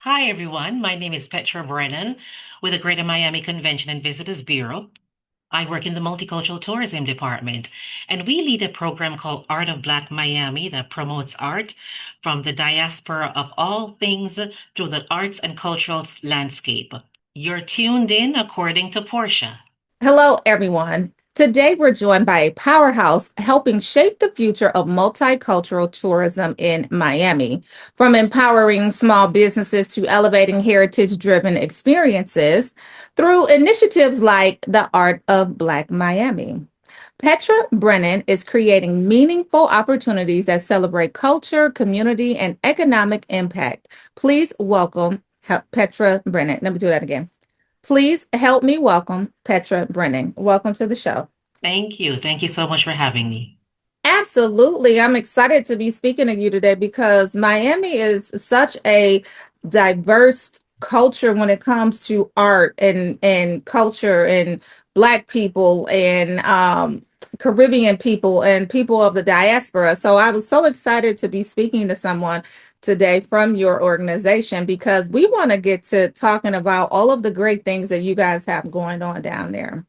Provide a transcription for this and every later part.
Hi, everyone. My name is Petra Brennan with the Greater Miami Convention and Visitors Bureau. I work in the Multicultural Tourism Department, and we lead a program called Art of Black Miami that promotes art from the diaspora of all things through the arts and cultural landscape. You're tuned in according to Portia. Hello, everyone. Today, we're joined by a powerhouse helping shape the future of multicultural tourism in Miami. From empowering small businesses to elevating heritage driven experiences through initiatives like the Art of Black Miami. Petra Brennan is creating meaningful opportunities that celebrate culture, community, and economic impact. Please welcome Petra Brennan. Let me do that again. Please help me welcome Petra Brennan. Welcome to the show. Thank you. Thank you so much for having me. Absolutely. I'm excited to be speaking to you today because Miami is such a diverse culture when it comes to art and culture and Black people and Caribbean people and people of the diaspora. So I was so excited to be speaking to someone today from your organization because we want to get to talking about all of the great things that you guys have going on down there.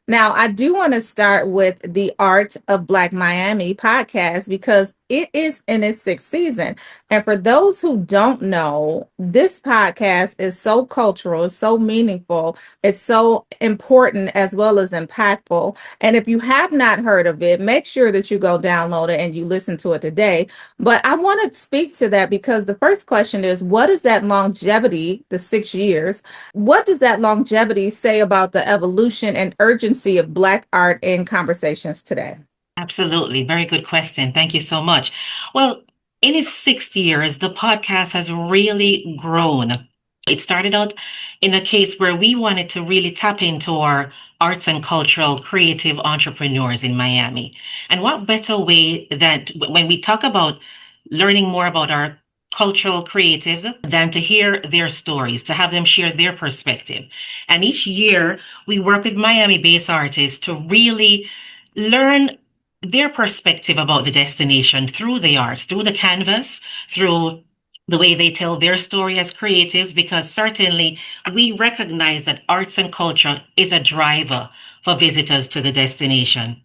Now, I do want to start with the Art of Black Miami podcast because it is in its sixth season. And for those who don't know, this podcast is so cultural, it's so meaningful, it's so important as well as impactful. And if you have not heard of it, make sure that you go download it and you listen to it today. But I want to speak to that because the first question is what is that longevity, the 6 years? What does that longevity say about the evolution and urgency of Black art in conversations today? Absolutely. Very good question. Thank you so much. Well, in its 6 years, the podcast has really grown. It started out in a case where we wanted to really tap into our arts and cultural creative entrepreneurs in Miami. And what better way that when we talk about learning more about our cultural creatives than to hear their stories, to have them share their perspective. And each year we work with Miami-based artists to really learn their perspective about the destination through the arts, through the canvas, through the way they tell their story as creatives, because certainly we recognize that arts and culture is a driver for visitors to the destination.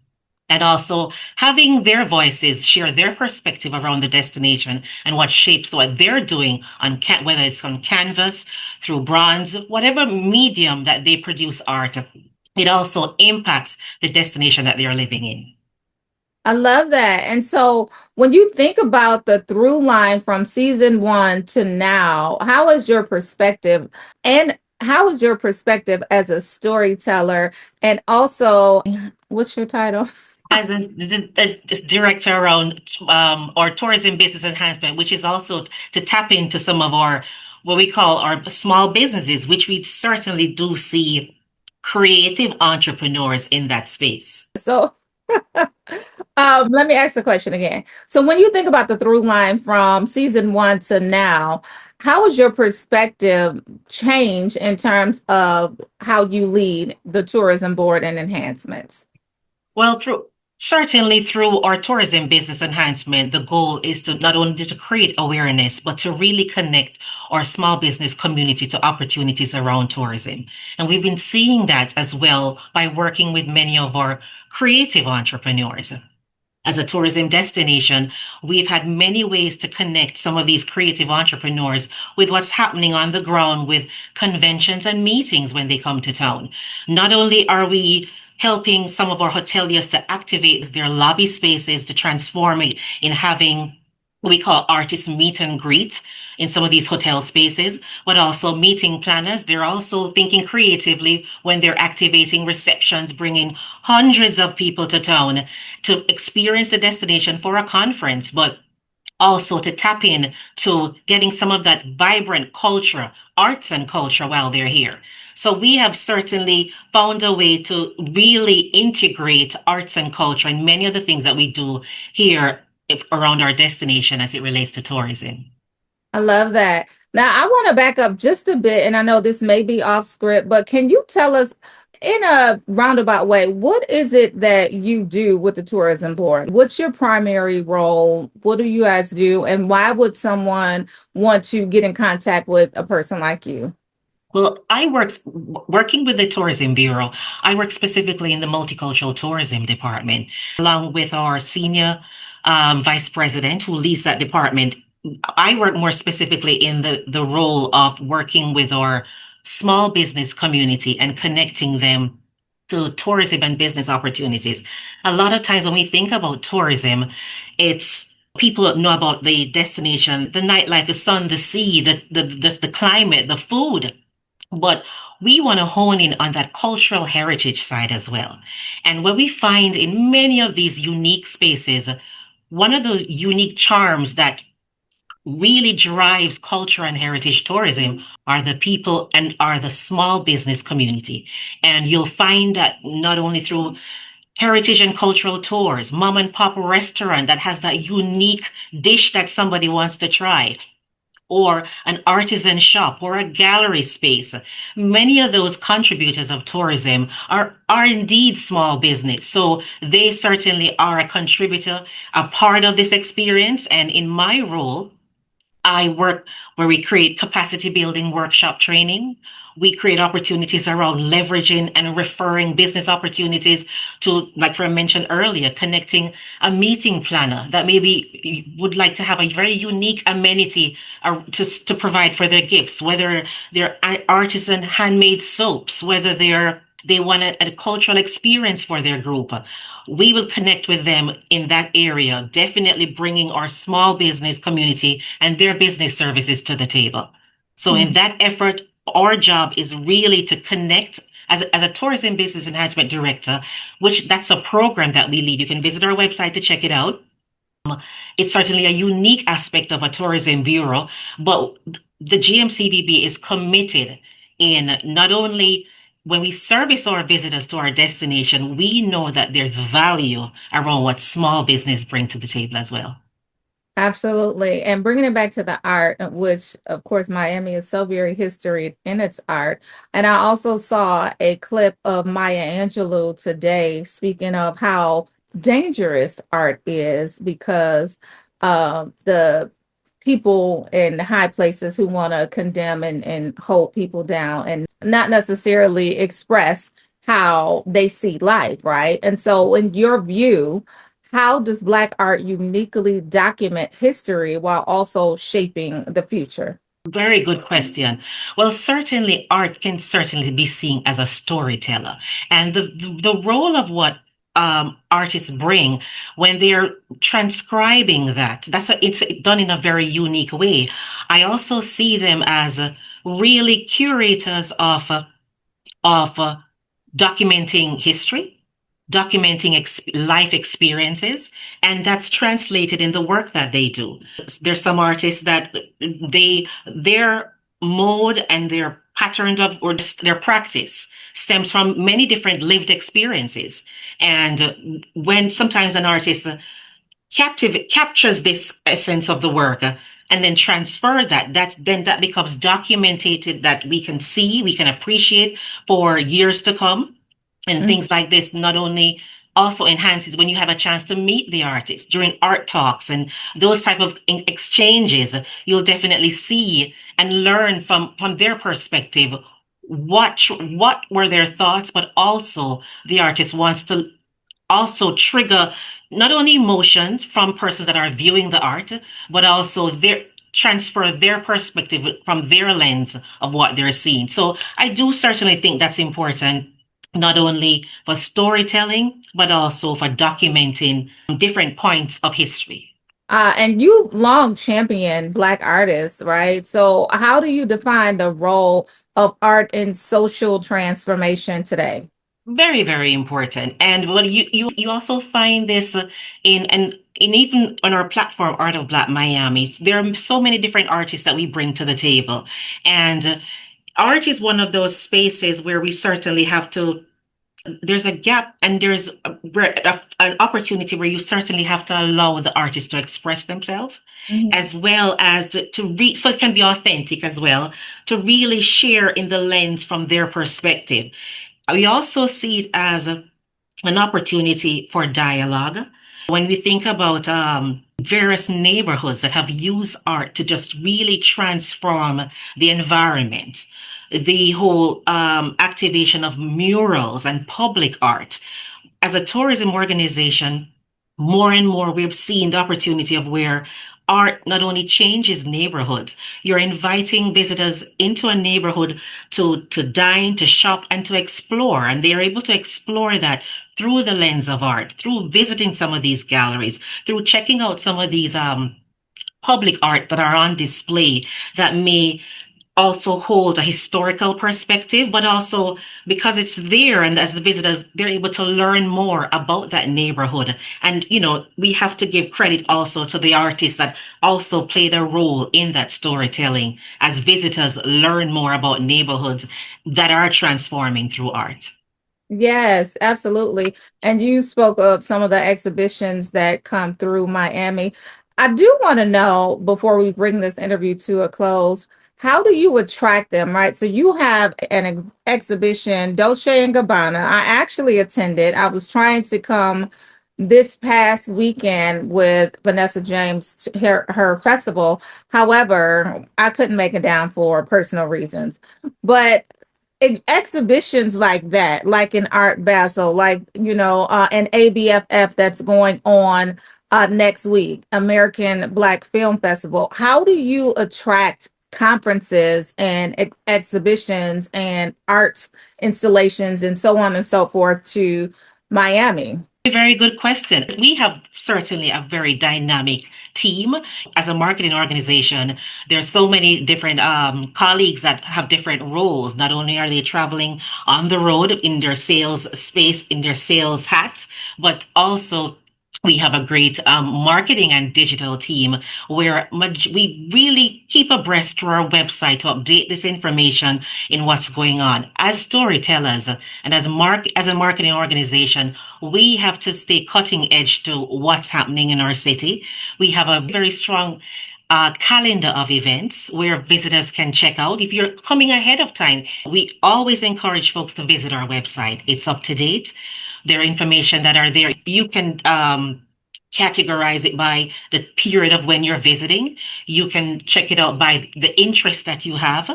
And also having their voices share their perspective around the destination and what shapes what they're doing on whether it's on canvas, through bronze, whatever medium that they produce art, it also impacts the destination that they're living in. I love that. And so when you think about the through line from season one to now, how is your perspective and how is your perspective as a storyteller? And also, what's your title? As this director around our tourism business enhancement, which is also to tap into some of our what we call our small businesses, which we certainly do see creative entrepreneurs in that space. So let me ask the question again. So when you think about the through line from season one to now, how has your perspective changed in terms of how you lead the tourism board and enhancements? Well, certainly through our tourism business enhancement, the goal is to not only to create awareness, but to really connect our small business community to opportunities around tourism. And we've been seeing that as well by working with many of our creative entrepreneurs. As a tourism destination, we've had many ways to connect some of these creative entrepreneurs with what's happening on the ground with conventions and meetings when they come to town. Not only are we helping some of our hoteliers to activate their lobby spaces to transform it in having what we call artist meet and greet in some of these hotel spaces, but also meeting planners. They're also thinking creatively when they're activating receptions, bringing hundreds of people to town to experience the destination for a conference, but also to tap in to getting some of that vibrant culture, arts and culture while they're here. So we have certainly found a way to really integrate arts and culture in many of the things that we do here around our destination as it relates to tourism. I love that. Now, I want to back up just a bit, and I know this may be off script, but can you tell us in a roundabout way, what is it that you do with the tourism board? What's your primary role? What do you guys do? And why would someone want to get in contact with a person like you? Well, working with the Tourism Bureau. I work specifically in the multicultural tourism department, along with our senior vice president who leads that department. I work more specifically in the role of working with our small business community and connecting them to tourism and business opportunities. A lot of times when we think about tourism, it's people know about the destination, the nightlife, the sun, the sea, the climate, the food. But we want to hone in on that cultural heritage side as well. And what we find in many of these unique spaces, one of the unique charms that really drives culture and heritage tourism are the people and are the small business community. And you'll find that not only through heritage and cultural tours, mom and pop restaurant that has that unique dish that somebody wants to try, or an artisan shop or a gallery space. Many of those contributors of tourism are indeed small business. So they certainly are a contributor, a part of this experience. And in my role, I work where we create capacity building workshop training. We create opportunities around leveraging and referring business opportunities to, like I mentioned earlier, connecting a meeting planner that maybe you would like to have a very unique amenity to provide for their gifts, whether they're artisan handmade soaps, whether they want a cultural experience for their group. We will connect with them in that area, definitely bringing our small business community and their business services to the table. So in that effort, our job is really to connect as a tourism business enhancement director, which that's a program that we lead. You can visit our website to check it out. It's certainly a unique aspect of a tourism bureau, but the GMCVB is committed in not only when we service our visitors to our destination, we know that there's value around what small business bring to the table as well. Absolutely. And bringing it back to the art, which of course Miami is so very history in its art. And I also saw a clip of Maya Angelou today speaking of how dangerous art is because the people in high places who want to condemn and hold people down and not necessarily express how they see life, right? And so in your view, how does Black art uniquely document history while also shaping the future? Very good question. Well, certainly art can certainly be seen as a storyteller. And the role of what artists bring when they're transcribing it's done in a very unique way. I also see them as really curators of documenting history, documenting life experiences, and that's translated in the work that they do. There's some artists that their mode and their pattern of or their practice stems from many different lived experiences. And when sometimes an artist captures this essence of the work and then transfer that becomes documented that we can see, we can appreciate for years to come. And things like this not only also enhances when you have a chance to meet the artist during art talks and those type of exchanges, you'll definitely see and learn from their perspective what were their thoughts, but also the artist wants to also trigger not only emotions from persons that are viewing the art, but also their transfer their perspective from their lens of what they're seeing. So I do certainly think that's important, not only for storytelling, but also for documenting different points of history. And you long championed Black artists, right? So, how do you define the role of art in social transformation today? Very, very important. And what you also find this in even on our platform, Art of Black Miami, there are so many different artists that we bring to the table. And art is one of those spaces where we certainly have to there's a gap and an opportunity where you certainly have to allow the artist to express themselves Mhm. as well as so it can be authentic as well, to really share in the lens from their perspective. We also see it as an opportunity for dialogue. When we think about various neighborhoods that have used art to just really transform the environment, the whole activation of murals and public art. As a tourism organization, more and more we've seen the opportunity of where art not only changes neighborhoods, you're inviting visitors into a neighborhood to dine, to shop, and to explore. And they're able to explore that through the lens of art, through visiting some of these galleries, through checking out some of these public art that are on display that may also hold a historical perspective, but also because it's there and as the visitors, they're able to learn more about that neighborhood. And, we have to give credit also to the artists that also played a role in that storytelling as visitors learn more about neighborhoods that are transforming through art. Yes, absolutely. And you spoke of some of the exhibitions that come through Miami. I do want to know before we bring this interview to a close, how do you attract them, right? So you have an exhibition, Dolce and Gabbana. I actually attended. I was trying to come this past weekend with Vanessa James to her festival. However, I couldn't make it down for personal reasons. But exhibitions like that, like in Art Basel, like an ABFF that's going on next week, American Black Film Festival. How do you attract conferences and exhibitions and art installations and so on and so forth to Miami? Very good question. We have certainly a very dynamic team. As a marketing organization, there's so many different colleagues that have different roles. Not only are they traveling on the road in their sales space, in their sales hats, but also we have a great marketing and digital team where we really keep abreast to our website to update this information in what's going on. As storytellers and as a marketing organization, we have to stay cutting edge to what's happening in our city. We have a very strong calendar of events where visitors can check out. If you're coming ahead of time, we always encourage folks to visit our website. It's up to date. There are information that are there. You can categorize it by the period of when you're visiting. You can check it out by the interest that you have.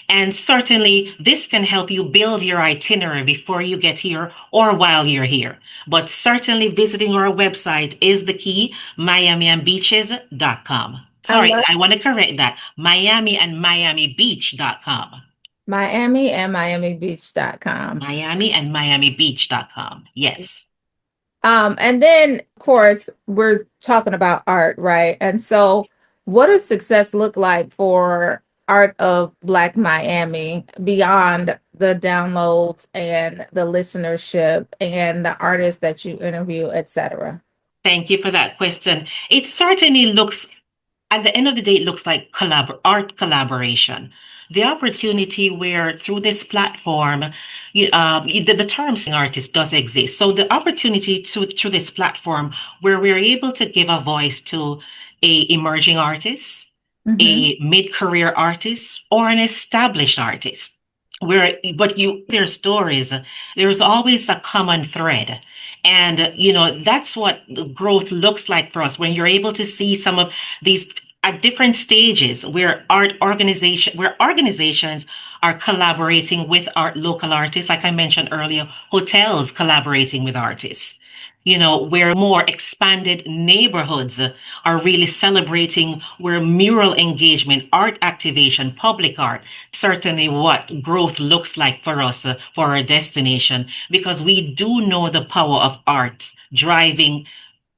And certainly this can help you build your itinerary before you get here or while you're here. But certainly visiting our website is the key, miamiandbeaches.com. I Sorry, love I want to correct that. Miami and miamibeach.com. Miami and MiamiBeach.com. Miami and miamibeach.com. Yes. And then, of course, we're talking about art, right? And so, what does success look like for Art of Black Miami beyond the downloads and the listenership and the artists that you interview, etc.? Thank you for that question. It certainly looks at the end of the day, it looks like art collaboration. The opportunity where through this platform, the term artist does exist. So the opportunity through this platform where we're able to give a voice to a emerging artist, Hmm. a mid-career artist, or an established artist. But their stories, there's always a common thread. And, that's what growth looks like for us when you're able to see some of these at different stages where organizations are collaborating with local artists, like I mentioned earlier, hotels collaborating with artists. Where more expanded neighborhoods are really celebrating where mural engagement, art activation, public art, certainly what growth looks like for us, for our destination, because we do know the power of art driving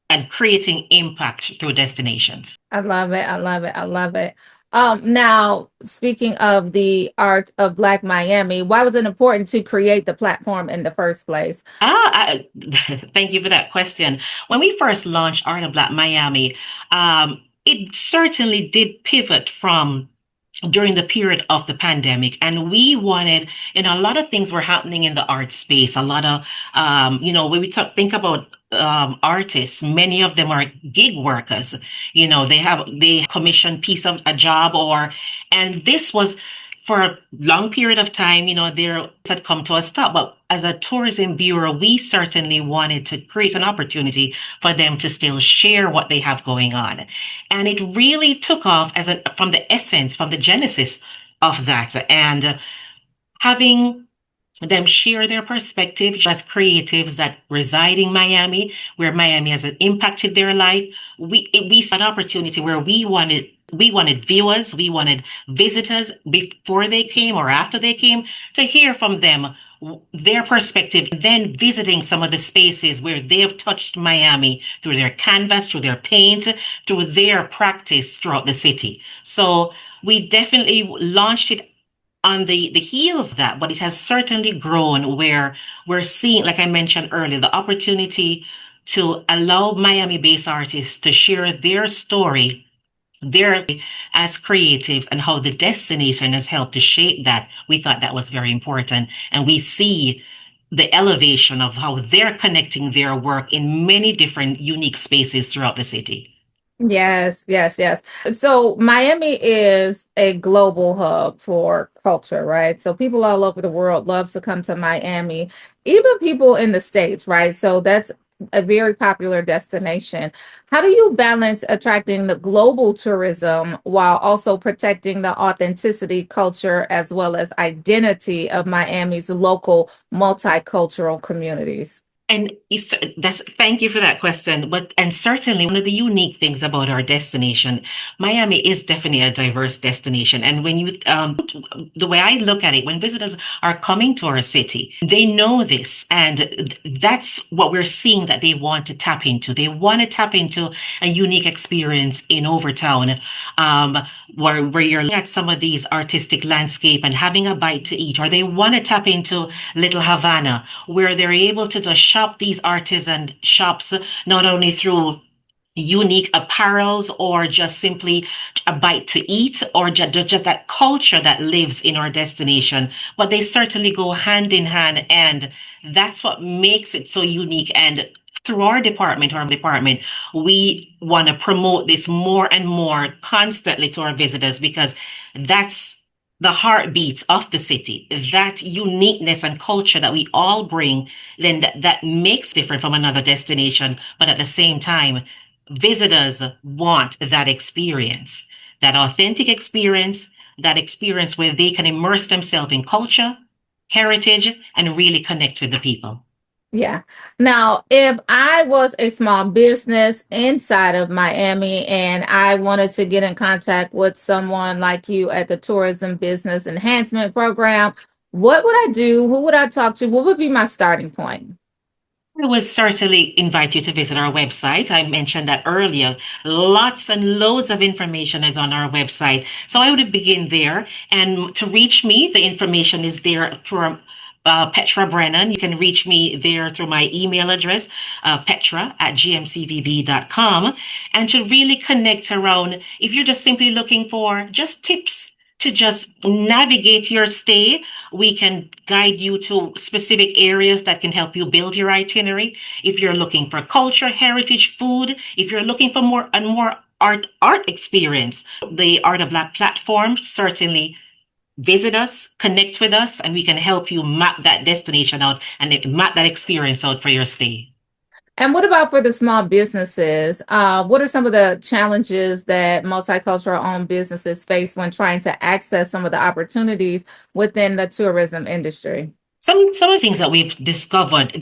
and creating impact through destinations. I love it. I love it. I love it. Now, speaking of the Art of Black Miami, why was it important to create the platform in the first place? Thank you for that question. When we first launched Art of Black Miami, it certainly did pivot from during the period of the pandemic. And we wanted, a lot of things were happening in the art space. A lot of, when think about artists, many of them are gig workers. They commission piece of a job and this was for a long period of time, there had come to a stop. But as a tourism bureau, we certainly wanted to create an opportunity for them to still share what they have going on. And it really took off from the essence, from the genesis of that. And having them share their perspective as creatives that reside in Miami, where Miami has impacted their life. We saw an opportunity where we wanted viewers, we wanted visitors before they came or after they came to hear from them their perspective, then visiting some of the spaces where they have touched Miami through their canvas, through their paint, through their practice throughout the city. So we definitely launched it on the heels of that, but it has certainly grown where we're seeing, like I mentioned earlier, the opportunity to allow Miami-based artists to share their story, their as creatives, and how the destination has helped to shape that. We thought that was very important. And we see the elevation of how they're connecting their work in many different unique spaces throughout the city. Yes, yes, yes. So Miami is a global hub for culture, right? So people all over the world love to come to Miami, even people in the States, right? So that's a very popular destination. How do you balance attracting the global tourism while also protecting the authenticity, culture, as well as identity of Miami's local multicultural communities? And thank you for that question. And certainly one of the unique things about our destination, Miami is definitely a diverse destination. And the way I look at it, when visitors are coming to our city, they know this, and that's what we're seeing that they want to tap into. They want to tap into a unique experience in Overtown, um, where you're looking at some of these artistic landscape and having a bite to eat, or they want to tap into Little Havana, where they're able to just shop these artisan shops, not only through unique apparels or just simply a bite to eat or just that culture that lives in our destination, but they certainly go hand in hand, and that's what makes it so unique. And through our department, we want to promote this more and more constantly to our visitors, because that's the heartbeat of the city, that uniqueness and culture that we all bring, then that makes different from another destination. But at the same time, visitors want that experience, that authentic experience, that experience where they can immerse themselves in culture, heritage, and really connect with the people. Yeah. Now, if I was a small business inside of Miami and I wanted to get in contact with someone like you at the Tourism Business Enhancement Program, what would I do? Who would I talk to? What would be my starting point? I would certainly invite you to visit our website. I mentioned that earlier. Lots and loads of information is on our website. So I would begin there. And to reach me, the information is there through Petra Brennan. You can reach me there through my email address, petra@gmcvb.com. And to really connect around, if you're just simply looking for just tips to just navigate your stay, we can guide you to specific areas that can help you build your itinerary. If you're looking for culture, heritage, food, if you're looking for more art experience, the Art of Black platform, certainly visit us, connect with us, and we can help you map that destination out and map that experience out for your stay. And what about for the small businesses? What are some of the challenges that multicultural owned businesses face when trying to access some of the opportunities within the tourism industry? Some of the things that we've discovered,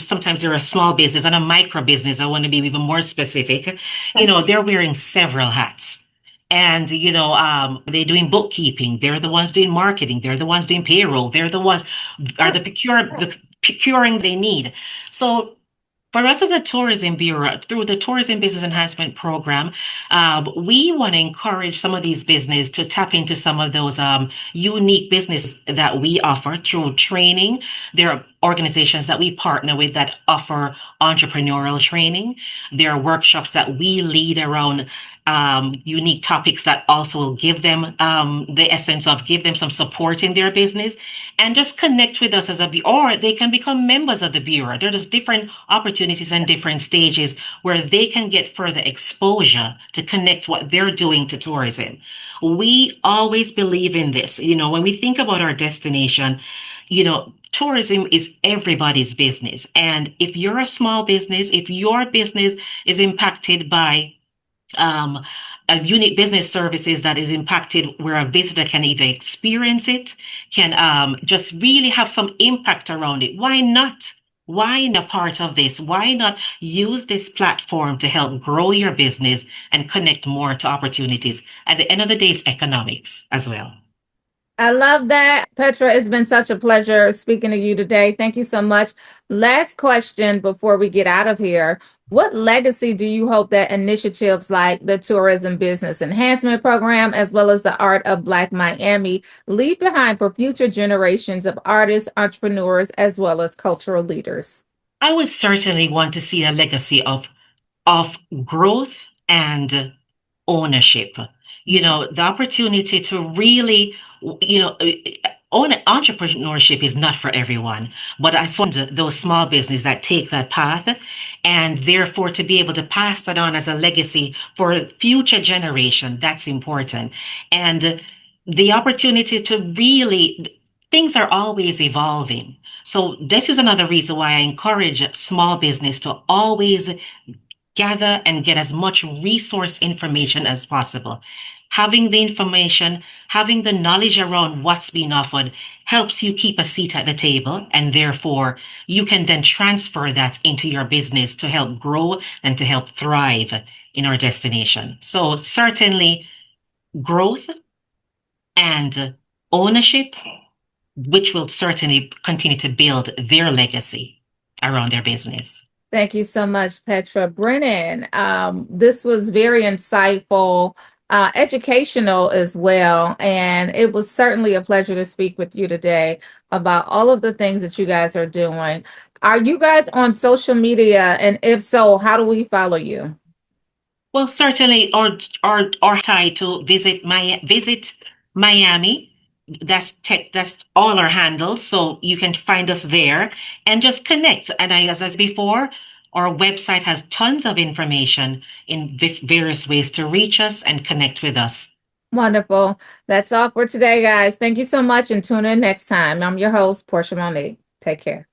sometimes they're a small business and a micro business. I want to be even more specific. They're wearing several hats. And they're doing bookkeeping. They're the ones doing marketing. They're the ones doing payroll. They're the ones are the procuring they need. So for us as a tourism bureau, through the Tourism Business Enhancement Program, we want to encourage some of these business to tap into some of those unique business that we offer through training. There are organizations that we partner with that offer entrepreneurial training. There are workshops that we lead around unique topics that also will give them the essence of give them some support in their business and just connect with us as a or they can become members of the bureau. There's different opportunities and different stages where they can get further exposure to connect what they're doing to tourism. We always believe in this. When we think about our destination, tourism is everybody's business. And if you're a small business, if your business is impacted by um, a unique business services that is impacted where a visitor can either experience it, can just really have some impact around it. Why not? Why not part of this? Why not use this platform to help grow your business and connect more to opportunities? At the end of the day, it's economics as well. I love that. Petra, it's been such a pleasure speaking to you today. Thank you so much. Last question before we get out of here. What legacy do you hope that initiatives like the Tourism Business Enhancement Program, as well as the Art of Black Miami, leave behind for future generations of artists, entrepreneurs, as well as cultural leaders? I would certainly want to see a legacy of growth and ownership. The opportunity to really, own entrepreneurship is not for everyone, but I saw those small businesses that take that path and therefore to be able to pass that on as a legacy for future generation, that's important. And the opportunity to really, things are always evolving. So this is another reason why I encourage small business to always gather and get as much resource information as possible. Having the information, having the knowledge around what's being offered helps you keep a seat at the table, and therefore you can then transfer that into your business to help grow and to help thrive in our destination. So certainly growth and ownership, which will certainly continue to build their legacy around their business. Thank you so much, Petra Brennan. This was very insightful, educational as well. And it was certainly a pleasure to speak with you today about all of the things that you guys are doing. Are you guys on social media? And if so, how do we follow you? Well, certainly, or tie to visit Miami. That's all our handles, so you can find us there and just connect. And as I said before, our website has tons of information in various ways to reach us and connect with us. Wonderful. That's all for today, guys. Thank you so much and tune in next time. I'm your host, Portia Monique. Take care.